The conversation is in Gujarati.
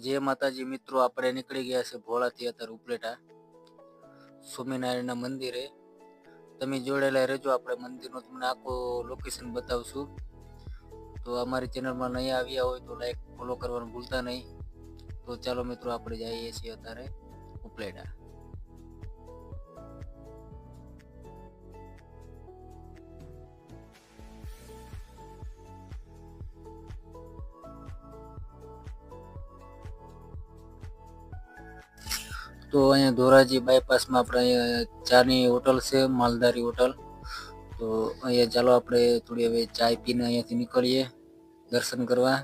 जय माताजी मित्रों, આપણે નીકળી ગયા છે ભોળાથી અત્યારે ઉપલેટા સ્વામિનારાયણના મંદિરે। તમે જોડેલા રહેજો, આપણે મંદિરનું તમને આખું લોકેશન બતાવશું। તો અમારી ચેનલમાં નયા આવ્યા હોય તો લાઈક ફોલો કરવાનું ભૂલતા નહીં। તો ચાલો મિત્રો, આપણે જઈએ છીએ અત્યારે ઉપલેટા। તો અહીંયા ધોરાજી બાયપાસમાં આપણે અહીંયા ચાની હોટલ છે, માલધારી હોટલ। તો અહીંયા ચાલો આપણે થોડી હવે ચાય પીને અહીંયાથી નીકળીએ દર્શન કરવા।